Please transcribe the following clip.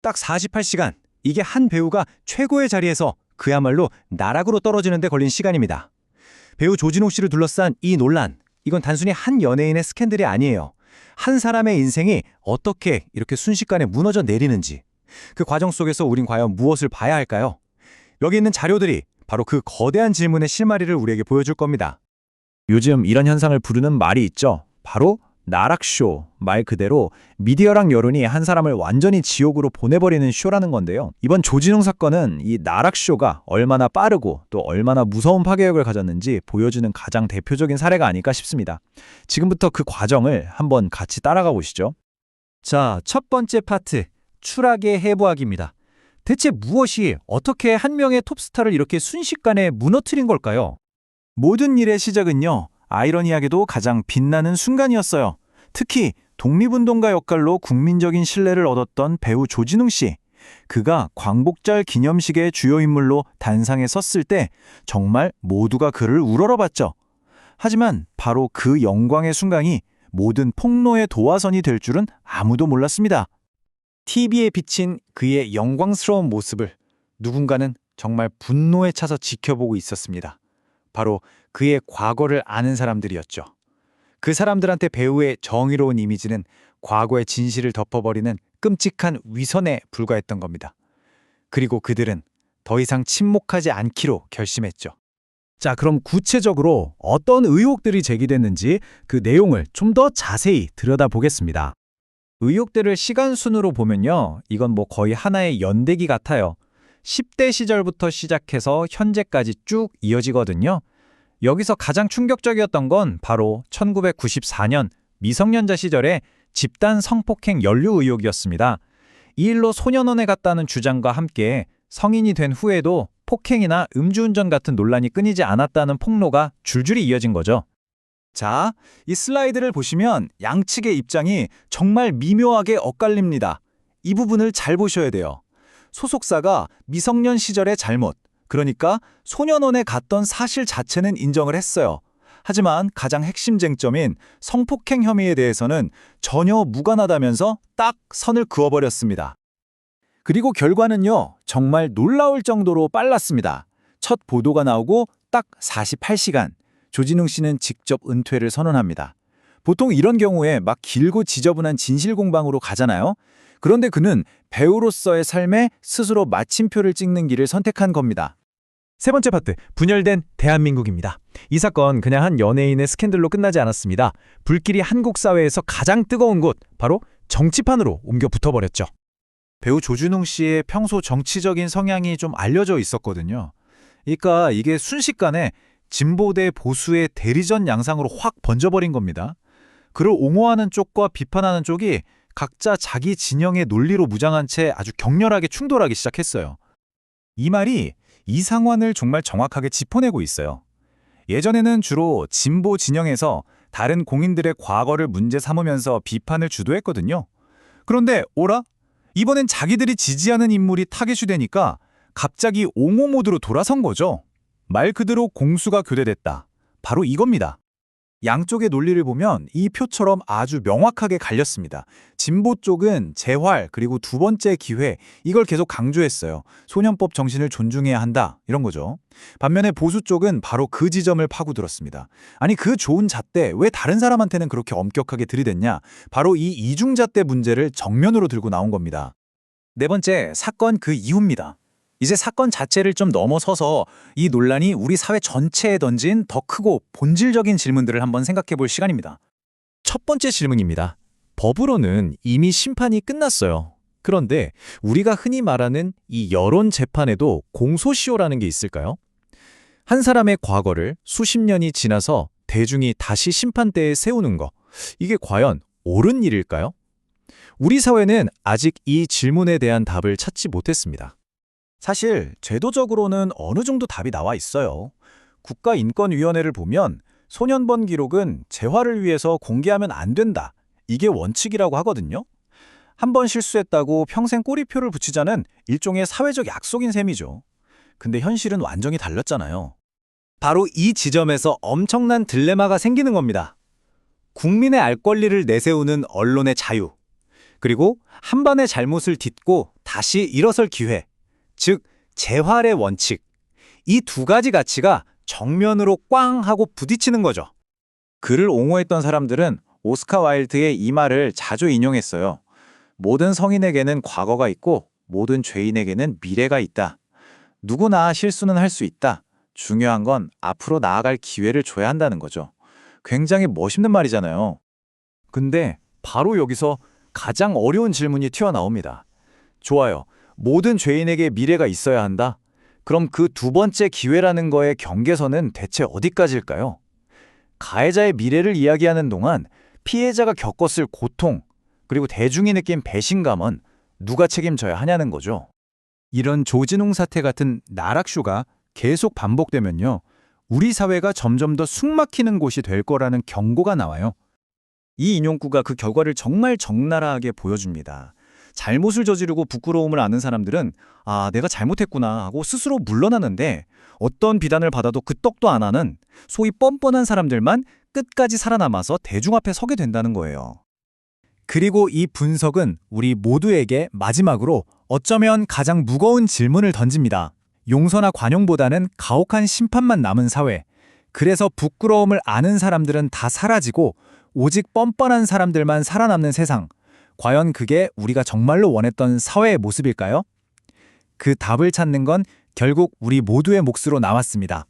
딱 48시간. 이게 한 배우가 최고의 자리에서 그야말로 나락으로 떨어지는 데 걸린 시간입니다. 배우 조진웅 씨를 둘러싼 이 논란, 이건 단순히 한 연예인의 스캔들이 아니에요. 한 사람의 인생이 어떻게 이렇게 순식간에 무너져 내리는지, 그 과정 속에서 우린 과연 무엇을 봐야 할까요? 여기 있는 자료들이 바로 그 거대한 질문의 실마리를 우리에게 보여줄 겁니다. 요즘 이런 현상을 부르는 말이 있죠. 바로 나락쇼. 말 그대로 미디어랑 여론이 한 사람을 완전히 지옥으로 보내버리는 쇼라는 건데요. 이번 조진웅 사건은 이 나락쇼가 얼마나 빠르고 또 얼마나 무서운 파괴력을 가졌는지 보여주는 가장 대표적인 사례가 아닐까 싶습니다. 지금부터 그 과정을 한번 같이 따라가 보시죠. 자, 첫 번째 파트, 추락의 해부학입니다. 대체 무엇이 어떻게 한 명의 톱스타를 이렇게 순식간에 무너뜨린 걸까요? 모든 일의 시작은요, 아이러니하게도 가장 빛나는 순간이었어요. 특히 독립운동가 역할로 국민적인 신뢰를 얻었던 배우 조진웅 씨. 그가 광복절 기념식의 주요 인물로 단상에 섰을 때 정말 모두가 그를 우러러봤죠. 하지만 바로 그 영광의 순간이 모든 폭로의 도화선이 될 줄은 아무도 몰랐습니다. TV에 비친 그의 영광스러운 모습을 누군가는 정말 분노에 차서 지켜보고 있었습니다. 바로 그의 과거를 아는 사람들이었죠. 그 사람들한테 배우의 정의로운 이미지는 과거의 진실을 덮어버리는 끔찍한 위선에 불과했던 겁니다. 그리고 그들은 더 이상 침묵하지 않기로 결심했죠. 자, 그럼 구체적으로 어떤 의혹들이 제기됐는지 그 내용을 좀 더 자세히 들여다보겠습니다. 의혹들을 시간 순으로 보면요, 이건 거의 하나의 연대기 같아요. 10대 시절부터 시작해서 현재까지 쭉 이어지거든요. 여기서 가장 충격적이었던 건 바로 1994년 미성년자 시절의 집단 성폭행 연루 의혹이었습니다. 이 일로 소년원에 갔다는 주장과 함께 성인이 된 후에도 폭행이나 음주운전 같은 논란이 끊이지 않았다는 폭로가 줄줄이 이어진 거죠. 자, 이 슬라이드를 보시면 양측의 입장이 정말 미묘하게 엇갈립니다. 이 부분을 잘 보셔야 돼요. 소속사가 미성년 시절의 잘못, 그러니까 소년원에 갔던 사실 자체는 인정을 했어요. 하지만 가장 핵심 쟁점인 성폭행 혐의에 대해서는 전혀 무관하다면서 딱 선을 그어버렸습니다. 그리고 결과는요, 정말 놀라울 정도로 빨랐습니다. 첫 보도가 나오고 딱 48시간, 조진웅 씨는 직접 은퇴를 선언합니다. 보통 이런 경우에 막 길고 지저분한 진실 공방으로 가잖아요. 그런데 그는 배우로서의 삶에 스스로 마침표를 찍는 길을 선택한 겁니다. 세 번째 파트, 분열된 대한민국입니다. 이 사건 그냥 한 연예인의 스캔들로 끝나지 않았습니다. 불길이 한국 사회에서 가장 뜨거운 곳, 바로 정치판으로 옮겨 붙어버렸죠. 배우 조진웅 씨의 평소 정치적인 성향이 좀 알려져 있었거든요. 그러니까 이게 순식간에 진보 대 보수의 대리전 양상으로 확 번져버린 겁니다. 그를 옹호하는 쪽과 비판하는 쪽이 각자 자기 진영의 논리로 무장한 채 아주 격렬하게 충돌하기 시작했어요. 이 말이 이 상황을 정말 정확하게 짚어내고 있어요. 예전에는 주로 진보 진영에서 다른 공인들의 과거를 문제 삼으면서 비판을 주도했거든요. 그런데 오라? 이번엔 자기들이 지지하는 인물이 타겟이 되니까 갑자기 옹호 모드로 돌아선 거죠. 말 그대로 공수가 교대됐다. 바로 이겁니다. 양쪽의 논리를 보면 이 표처럼 아주 명확하게 갈렸습니다. 진보 쪽은 재활 그리고 두 번째 기회, 이걸 계속 강조했어요. 소년법 정신을 존중해야 한다, 이런 거죠. 반면에 보수 쪽은 바로 그 지점을 파고들었습니다. 아니, 그 좋은 잣대 왜 다른 사람한테는 그렇게 엄격하게 들이댔냐? 바로 이 이중잣대 문제를 정면으로 들고 나온 겁니다. 네 번째, 사건 그 이후입니다. 이제 사건 자체를 좀 넘어서서 이 논란이 우리 사회 전체에 던진 더 크고 본질적인 질문들을 한번 생각해 볼 시간입니다. 첫 번째 질문입니다. 법으로는 이미 심판이 끝났어요. 그런데 우리가 흔히 말하는 이 여론 재판에도 공소시효라는 게 있을까요? 한 사람의 과거를 수십 년이 지나서 대중이 다시 심판대에 세우는 거, 이게 과연 옳은 일일까요? 우리 사회는 아직 이 질문에 대한 답을 찾지 못했습니다. 사실 제도적으로는 어느 정도 답이 나와 있어요. 국가인권위원회를 보면 소년범 기록은 재활을 위해서 공개하면 안 된다, 이게 원칙이라고 하거든요. 한 번 실수했다고 평생 꼬리표를 붙이자는 일종의 사회적 약속인 셈이죠. 근데 현실은 완전히 달랐잖아요. 바로 이 지점에서 엄청난 딜레마가 생기는 겁니다. 국민의 알 권리를 내세우는 언론의 자유, 그리고 한 번의 잘못을 딛고 다시 일어설 기회, 즉 재활의 원칙. 이 두 가지 가치가 정면으로 꽝 하고 부딪히는 거죠. 그를 옹호했던 사람들은 오스카 와일드의 이 말을 자주 인용했어요. 모든 성인에게는 과거가 있고 모든 죄인에게는 미래가 있다. 누구나 실수는 할 수 있다. 중요한 건 앞으로 나아갈 기회를 줘야 한다는 거죠. 굉장히 멋있는 말이잖아요. 근데 바로 여기서 가장 어려운 질문이 튀어나옵니다. 좋아요. 모든 죄인에게 미래가 있어야 한다. 그럼 그 두 번째 기회라는 거의 경계선은 대체 어디까지일까요? 가해자의 미래를 이야기하는 동안 피해자가 겪었을 고통, 그리고 대중이 느낀 배신감은 누가 책임져야 하냐는 거죠. 이런 조진웅 사태 같은 나락쇼가 계속 반복되면요, 우리 사회가 점점 더 숨막히는 곳이 될 거라는 경고가 나와요. 이 인용구가 그 결과를 정말 적나라하게 보여줍니다. 잘못을 저지르고 부끄러움을 아는 사람들은 아, 내가 잘못했구나 하고 스스로 물러나는데 어떤 비난을 받아도 끄떡도 안 하는 소위 뻔뻔한 사람들만 끝까지 살아남아서 대중 앞에 서게 된다는 거예요. 그리고 이 분석은 우리 모두에게 마지막으로 어쩌면 가장 무거운 질문을 던집니다. 용서나 관용보다는 가혹한 심판만 남은 사회. 그래서 부끄러움을 아는 사람들은 다 사라지고 오직 뻔뻔한 사람들만 살아남는 세상. 과연 그게 우리가 정말로 원했던 사회의 모습일까요? 그 답을 찾는 건 결국 우리 모두의 몫으로 남았습니다.